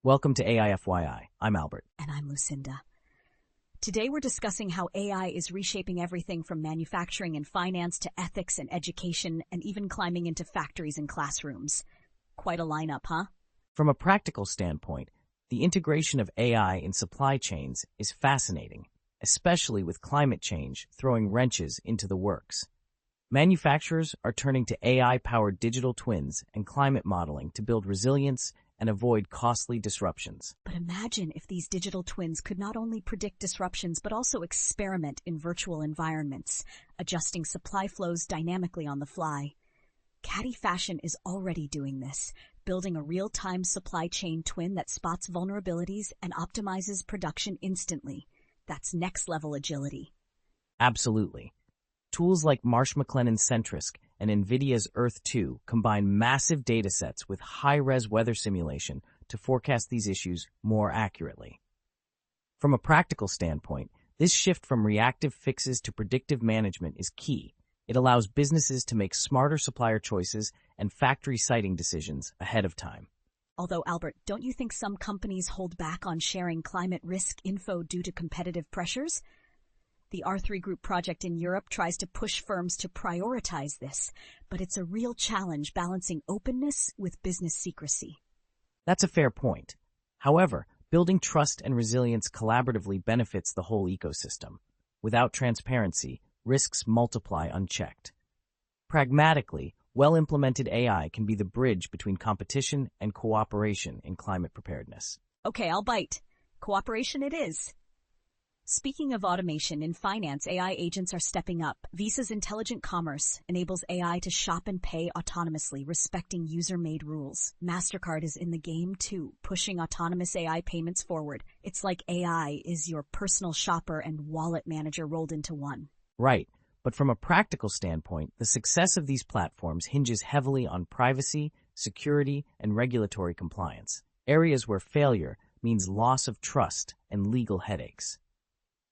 Welcome to AI-FYI. I'm Albert. And I'm Lucinda. Today we're discussing how AI is reshaping everything from manufacturing and finance to ethics and education and even climbing into factories and classrooms. Quite a lineup, huh? From a practical standpoint, the integration of AI in supply chains is fascinating, especially with climate change throwing wrenches into the works. Manufacturers are turning to AI-powered digital twins and climate modeling to build resilience and avoid costly disruptions. But imagine if these digital twins could not only predict disruptions but also experiment in virtual environments, adjusting supply flows dynamically on the fly. Caddy Fashion is already doing this, building a real-time supply chain twin that spots vulnerabilities and optimizes production instantly. That's next-level agility. Absolutely. Tools like Marsh McLennan's Centrisk and NVIDIA's Earth 2 combine massive datasets with high-res weather simulation to forecast these issues more accurately. From a practical standpoint, this shift from reactive fixes to predictive management is key. It allows businesses to make smarter supplier choices and factory siting decisions ahead of time. Although, Albert, don't you think some companies hold back on sharing climate risk info due to competitive pressures? The R3 Group project in Europe tries to push firms to prioritize this, but it's a real challenge balancing openness with business secrecy. That's a fair point. However, building trust and resilience collaboratively benefits the whole ecosystem. Without transparency, risks multiply unchecked. Pragmatically, well-implemented AI can be the bridge between competition and cooperation in climate preparedness. Okay, I'll bite. Cooperation it is. Speaking of automation, in finance, AI agents are stepping up. Visa's Intelligent Commerce enables AI to shop and pay autonomously, respecting user-made rules. MasterCard is in the game, too, pushing autonomous AI payments forward. It's like AI is your personal shopper and wallet manager rolled into one. Right, but from a practical standpoint, the success of these platforms hinges heavily on privacy, security, and regulatory compliance, areas where failure means loss of trust and legal headaches.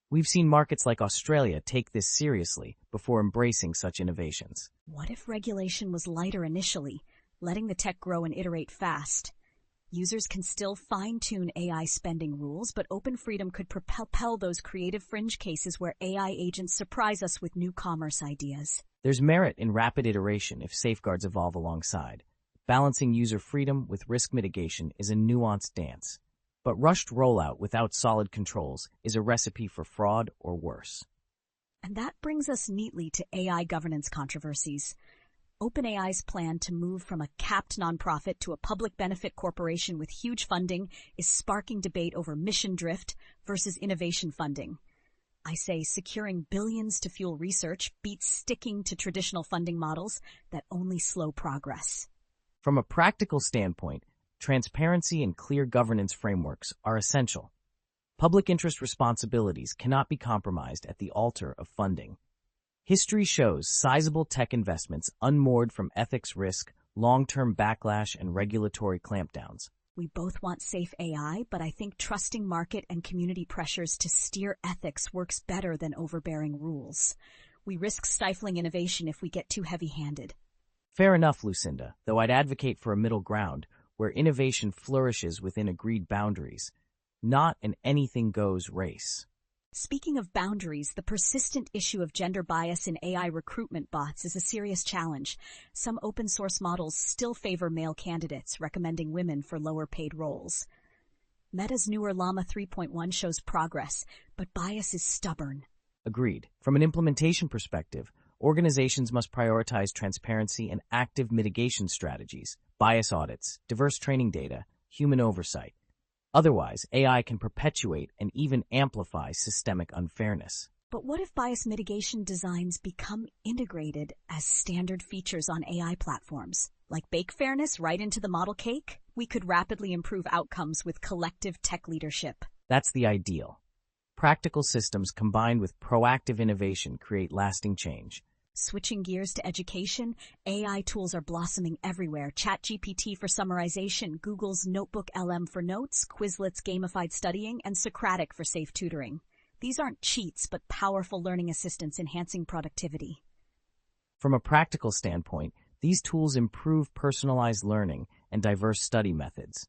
We've seen markets like Australia take this seriously before embracing such innovations. What if regulation was lighter initially, letting the tech grow and iterate fast? Users can still fine-tune AI spending rules, but open freedom could propel those creative fringe cases where AI agents surprise us with new commerce ideas. There's merit in rapid iteration if safeguards evolve alongside. Balancing user freedom with risk mitigation is a nuanced dance. But rushed rollout without solid controls is a recipe for fraud or worse. And that brings us neatly to AI governance controversies. OpenAI's plan to move from a capped nonprofit to a public benefit corporation with huge funding is sparking debate over mission drift versus innovation funding. I say securing billions to fuel research beats sticking to traditional funding models that only slow progress. From a practical standpoint, transparency and clear governance frameworks are essential. Public interest responsibilities cannot be compromised at the altar of funding. History shows sizable tech investments unmoored from ethics risk, long-term backlash, and regulatory clampdowns. We both want safe AI, but I think trusting market and community pressures to steer ethics works better than overbearing rules. We risk stifling innovation if we get too heavy-handed. Fair enough, Lucinda, though I'd advocate for a middle ground where innovation flourishes within agreed boundaries, not an anything-goes race. Speaking of boundaries, the persistent issue of gender bias in AI recruitment bots is a serious challenge. Some open-source models still favor male candidates, recommending women for lower-paid roles. Meta's newer Llama 3.1 shows progress, but bias is stubborn. Agreed. From an implementation perspective, organizations must prioritize transparency and active mitigation strategies, bias audits, diverse training data, human oversight. Otherwise, AI can perpetuate and even amplify systemic unfairness. But what if bias mitigation designs become integrated as standard features on AI platforms? Like bake fairness right into the model cake? We could rapidly improve outcomes with collective tech leadership. That's the ideal. Practical systems combined with proactive innovation create lasting change. Switching gears to education, AI tools are blossoming everywhere. ChatGPT for summarization, Google's Notebook LM for notes, Quizlet's gamified studying, and Socratic for safe tutoring. These aren't cheats, but powerful learning assistants enhancing productivity. From a practical standpoint, these tools improve personalized learning and diverse study methods.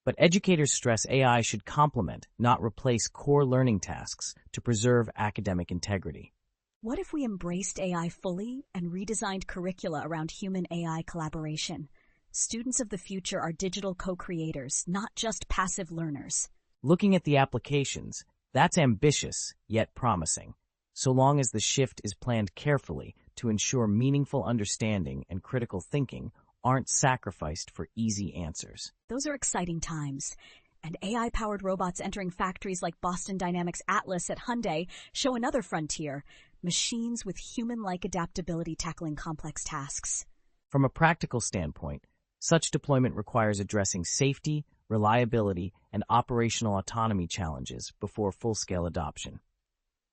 But educators stress AI should complement, not replace core learning tasks to preserve academic integrity. What if we embraced AI fully and redesigned curricula around human-AI collaboration? Students of the future are digital co-creators, not just passive learners. Looking at the applications, that's ambitious, yet promising, so long as the shift is planned carefully to ensure meaningful understanding and critical thinking aren't sacrificed for easy answers. Those are exciting times. And AI-powered robots entering factories like Boston Dynamics Atlas at Hyundai show another frontier, machines with human-like adaptability tackling complex tasks. From a practical standpoint, such deployment requires addressing safety, reliability, and operational autonomy challenges before full-scale adoption.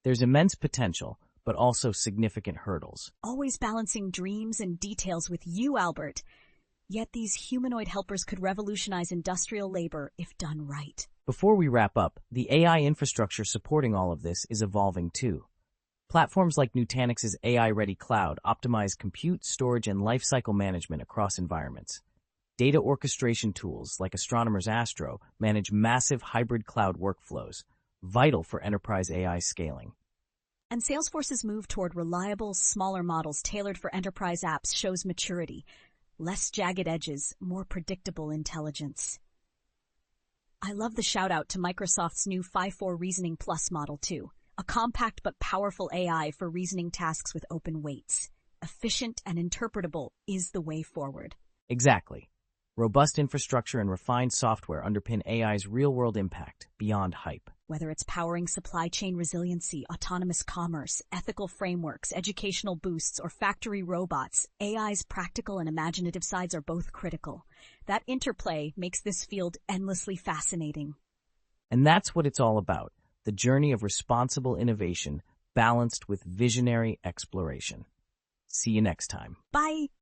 There's immense potential, but also significant hurdles. Always balancing dreams and details with you, Albert. Yet these humanoid helpers could revolutionize industrial labor if done right. Before we wrap up, the AI infrastructure supporting all of this is evolving too. Platforms like Nutanix's AI-ready cloud optimize compute, storage, and lifecycle management across environments. Data orchestration tools like Astronomer's Astro manage massive hybrid cloud workflows, vital for enterprise AI scaling. And Salesforce's move toward reliable, smaller models tailored for enterprise apps shows maturity. Less jagged edges, more predictable intelligence. I love the shout-out to Microsoft's new 5.4 Reasoning Plus model too. A compact but powerful AI for reasoning tasks with open weights. Efficient and interpretable is the way forward. Exactly. Robust infrastructure and refined software underpin AI's real-world impact beyond hype. Whether it's powering supply chain resiliency, autonomous commerce, ethical frameworks, educational boosts, or factory robots, AI's practical and imaginative sides are both critical. That interplay makes this field endlessly fascinating. And that's what it's all about, the journey of responsible innovation balanced with visionary exploration. See you next time. Bye!